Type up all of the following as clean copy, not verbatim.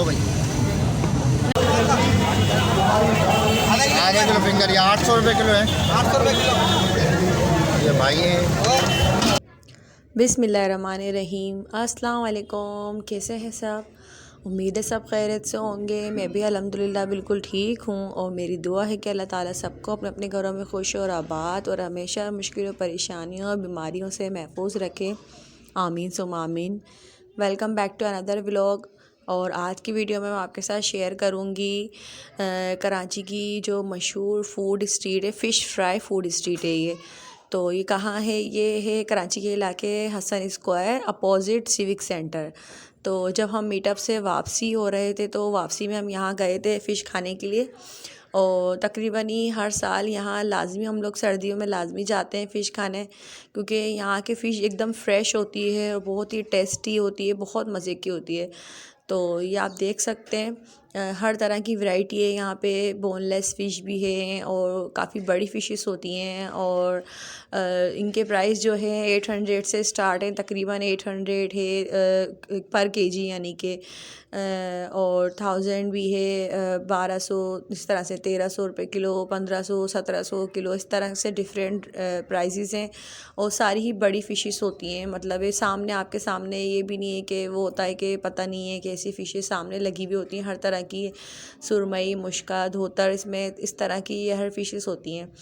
लो भाई, आधे kilo finger, ये 800 रुपये किलो है। 800 रुपये किलो ये भाई है। बिस्मिल्लाहिर्रहमानिर्रहीम। अस्सलाम वालेकुम। कैसे हैं सब? उम्मीद है सब खैरियत से होंगे। मैं भी अल्हम्दुलिल्लाह बिल्कुल ठीक हूँ और मेरी दुआ है कि अल्लाह ताला सबको अपने अपने घरों में खुश और आबाद और हमेशा मुश्किलों, परेशानियों और बीमारियों से महफूज रखे। आमीन सुम आमीन। Welcome back to another vlog. और आज की वीडियो में मैं आपके साथ शेयर करूँगी कराची की जो मशहूर फूड स्ट्रीट है, फ़िश फ्राई फूड स्ट्रीट है ये। तो ये कहाँ है? ये है कराची के इलाके Hasan square opposite civic centre. तो जब हम मीटअप से वापसी हो रहे थे तो वापसी में हम यहाँ गए थे फ़िश खाने के लिए। और तकरीबन ही हर साल यहाँ लाजमी हम लोग सर्दियों में लाजमी जाते हैं फ़िश खाने, क्योंकि यहाँ की फ़िश एकदम फ्रेश होती है और बहुत ही टेस्टी होती है, बहुत मज़े की होती है। तो ये आप देख सकते हैं हर तरह की वैरायटी है यहाँ पे। बोनलेस फ़िश भी है और काफ़ी बड़ी फ़िशेस होती हैं और इनके प्राइस जो है 800 से स्टार्ट हैं, तकरीबन 800 है पर केजी, यानी कि और 1000 भी है, 1200, इस तरह से 1300 रुपये किलो, 1500, 1700 किलो, इस तरह से डिफरेंट प्राइसेस हैं। और सारी ही बड़ी फ़िशेस होती हैं, मतलब ये सामने आपके सामने, ये भी नहीं है कि वो होता है कि पता नहीं है कि ऐसी फ़िशेस सामने लगी हुई होती हैं। हर तरह की सुरमई, मुश्का, धोतर, इसमें इस तरह की ये हर फ़िशेस होती हैं।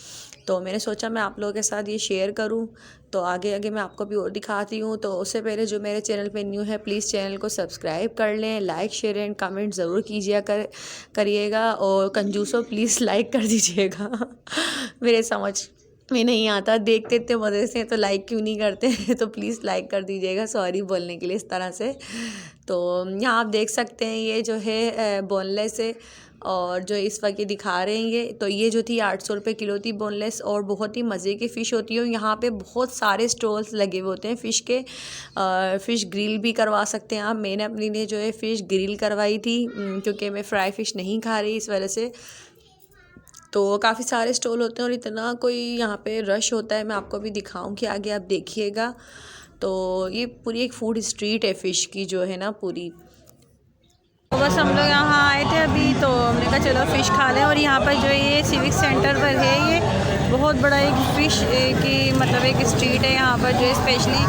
तो मैंने सोचा मैं आप लोगों के साथ ये शेयर करूं। तो आगे आगे मैं आपको भी और दिखाती हूँ। तो उससे पहले जो मेरे चैनल पे न्यू है, प्लीज़ चैनल को सब्सक्राइब कर लें, लाइक शेयर एंड कमेंट ज़रूर करिएगा और कंजूसो प्लीज़ लाइक कर दीजिएगा। मेरे समझ में नहीं आता, देखते इतने मज़े से तो लाइक क्यों नहीं करते। तो प्लीज़ लाइक कर दीजिएगा, सॉरी बोलने के लिए इस तरह से। तो यहाँ आप देख सकते हैं ये जो है बोनलेस है, और जो इस वक्त ये दिखा रहे हैं ये, तो ये जो थी 800 रुपये किलो थी बोनलेस, और बहुत ही मज़े की फ़िश होती है। यहाँ पे बहुत सारे स्टॉल्स लगे हुए होते हैं फ़िश के। फ़िश ग्रिल भी करवा सकते हैं आप। मैंने अपनी लिए जो है फ़िश ग्रिल करवाई थी, क्योंकि मैं फ्राई फ़िश नहीं खा रही, इस वजह से। तो काफ़ी सारे स्टॉल होते हैं और इतना कोई यहाँ पे रश होता है, मैं आपको भी दिखाऊंगी आगे, आप देखिएगा। तो ये पूरी एक फूड स्ट्रीट है फ़िश की जो है ना पूरी। तो बस हम लोग यहाँ आए थे अभी, तो हमने कहा चलो फ़िश खा लें। और यहाँ पर जो ये सिविक सेंटर पर है, ये बहुत बड़ा एक फ़िश की मतलब एक स्ट्रीट है यहाँ पर, जो स्पेशली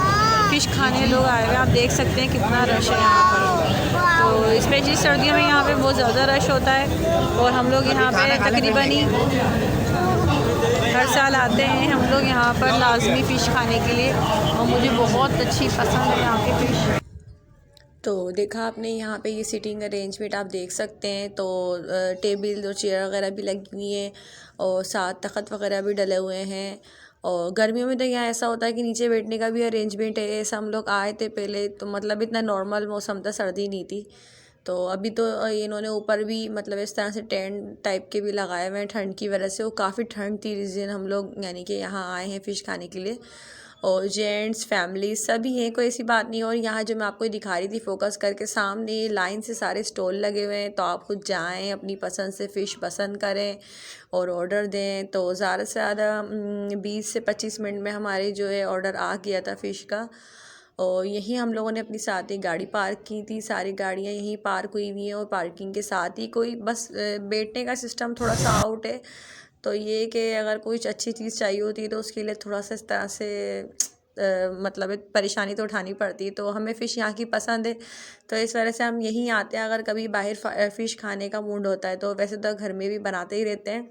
फ़िश खाने लोग आए हुए हैं। आप देख सकते हैं कितना रश है यहाँ पर। तो स्पेशली सर्दियों में यहाँ पे बहुत ज़्यादा रश होता है और हम लोग यहाँ पे तकरीबन ही हर साल आते हैं हम लोग यहाँ पर लाजमी फ़िश खाने के लिए, और मुझे बहुत अच्छी पसंद है यहाँ की फ़िश। तो देखा आपने यहाँ पे ये सीटिंग अरेंजमेंट आप देख सकते हैं। तो टेबल और चेयर वगैरह भी लगी हुई हैं और साथ तख़्त वगैरह भी डले हुए हैं। और गर्मियों में तो यहाँ ऐसा होता है कि नीचे बैठने का भी अरेंजमेंट है। ऐसा हम लोग आए थे पहले तो मतलब इतना नॉर्मल मौसम था, सर्दी नहीं थी। तो अभी तो इन्होंने ऊपर भी मतलब इस तरह से टेंट टाइप के भी लगाए हुए हैं ठंड की वजह से। वो काफ़ी ठंड थी जिस दिन हम लोग यानी कि यहाँ आए हैं फ़िश खाने के लिए। और जेंट्स फैमिली सभी हैं, कोई ऐसी बात नहीं। और यहाँ जो मैं आपको दिखा रही थी फोकस करके, सामने लाइन से सारे स्टॉल लगे हुए हैं। तो आप खुद जाएं, अपनी पसंद से फ़िश पसंद करें और ऑर्डर दें। तो ज़्यादा से ज़्यादा 20 से 25 मिनट में हमारे जो है ऑर्डर आ गया था फ़िश का। और यहीं हम लोगों ने अपनी साथ ही गाड़ी पार्क की थी, सारी गाड़ियाँ यहीं पार्क हुई हुई हैं। और पार्किंग के साथ ही कोई बस बैठने का सिस्टम थोड़ा सा आउट है। तो ये कि अगर कुछ अच्छी चीज़ चाहिए होती है तो उसके लिए थोड़ा सा इस तरह से मतलब एक परेशानी तो उठानी पड़ती है। तो हमें फ़िश यहाँ की पसंद है, तो इस वजह से हम यहीं आते हैं। अगर कभी बाहर फ़िश खाने का मूड होता है तो वैसे तो घर में भी बनाते ही रहते हैं,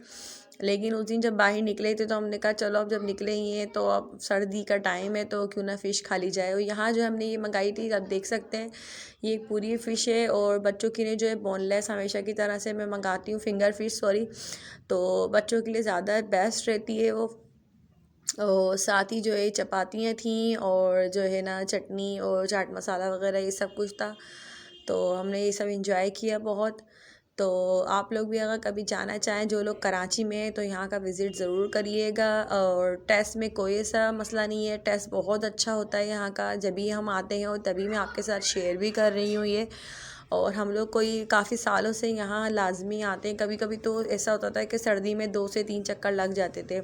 लेकिन उस दिन जब बाहर निकले थे तो हमने कहा चलो अब जब निकले ही हैं तो अब सर्दी का टाइम है तो क्यों ना फ़िश खा ली जाए। और यहाँ जो हमने ये मंगाई थी, आप देख सकते हैं ये एक पूरी फ़िश है। और बच्चों के लिए जो है बोनलेस, हमेशा की तरह से मैं मंगाती हूँ फिंगर फ़िश, सॉरी। तो बच्चों के लिए ज़्यादा बेस्ट रहती है वो। और साथ ही जो है चपातियाँ थीं और जो है ना चटनी और चाट मसाला वगैरह ये सब कुछ था। तो हमने ये सब एंजॉय किया बहुत। तो आप लोग भी अगर कभी जाना चाहें, जो लोग कराची में हैं, तो यहाँ का विज़िट ज़रूर करिएगा। और टेस्ट में कोई ऐसा मसला नहीं है, टेस्ट बहुत अच्छा होता है यहाँ का। जब भी हम आते हैं और तभी मैं आपके साथ शेयर भी कर रही हूँ ये। और हम लोग कोई काफ़ी सालों से यहाँ लाजमी आते हैं। कभी कभी तो ऐसा होता था कि सर्दी में 2 से 3 चक्कर लग जाते थे,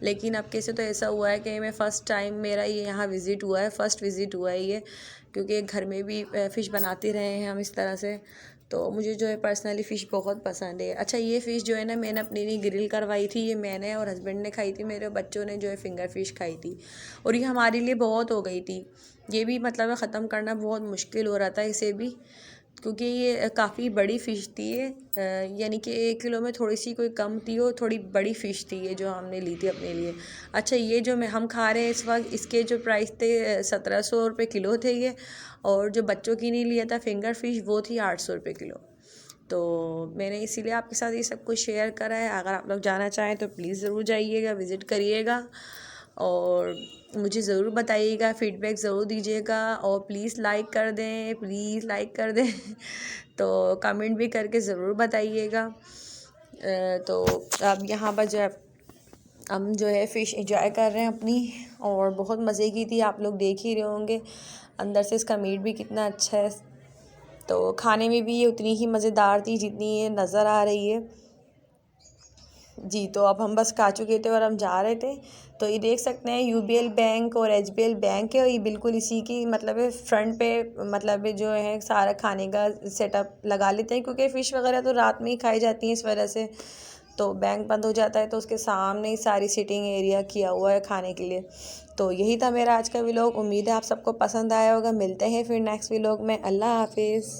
लेकिन अब कैसे तो ऐसा हुआ है कि मैं फ़र्स्ट टाइम मेरा ये यहाँ विज़िट हुआ है, फ़र्स्ट विज़िट हुआ है ये, क्योंकि घर में भी फ़िश बनाते रहे हैं हम इस तरह से। तो मुझे जो है पर्सनली फ़िश बहुत पसंद है। अच्छा, ये फ़िश जो है ना मैंने अपने लिए ग्रिल करवाई थी, ये मैंने और हस्बैंड ने खाई थी, मेरे बच्चों ने जो है फिंगर फ़िश खाई थी और ये हमारे लिए बहुत हो गई थी। ये भी मतलब ख़त्म करना बहुत मुश्किल हो रहा था इसे भी, क्योंकि ये काफ़ी बड़ी फ़िश थी ये, यानी कि 1 किलो में थोड़ी सी कोई कम थी, वो थोड़ी बड़ी फ़िश थी ये जो हमने ली थी अपने लिए। अच्छा, ये जो हम खा रहे हैं इस वक्त, इसके जो प्राइस थे 1700 रुपये किलो थे ये, और जो बच्चों की नहीं लिया था फिंगर फ़िश वो थी 800 रुपये किलो। तो मैंने इसीलिए आपके साथ ये सब कुछ शेयर करा है। अगर आप लोग जाना चाहें तो प्लीज़ ज़रूर जाइएगा, विज़िट करिएगा और मुझे ज़रूर बताइएगा, फ़ीडबैक ज़रूर दीजिएगा और प्लीज़ लाइक कर दें, प्लीज़ लाइक कर दें तो कमेंट भी करके ज़रूर बताइएगा। तो अब यहाँ पर जो है हम जो है फ़िश एंजॉय कर रहे हैं अपनी, और बहुत मज़े की थी, आप लोग देख ही रहे होंगे अंदर से इसका मीट भी कितना अच्छा है। तो खाने में भी ये उतनी ही मज़ेदार थी जितनी ये नज़र आ रही है जी। तो अब हम बस खा चुके थे और हम जा रहे थे। तो ये देख सकते हैं यूबीएल बैंक और एचबीएल बैंक है, और ये बिल्कुल इसी की मतलब है फ्रंट पे, मतलब जो है सारा खाने का सेटअप लगा लेते हैं, क्योंकि फ़िश वगैरह तो रात में ही खाई जाती हैं, इस वजह से तो बैंक बंद हो जाता है, तो उसके सामने ही सारी सिटिंग एरिया किया हुआ है खाने के लिए। तो यही था मेरा आज का व्लॉग। उम्मीद है आप सबको पसंद आया होगा। मिलते हैं फिर नेक्स्ट व्लॉग में। अल्लाह हाफिज़।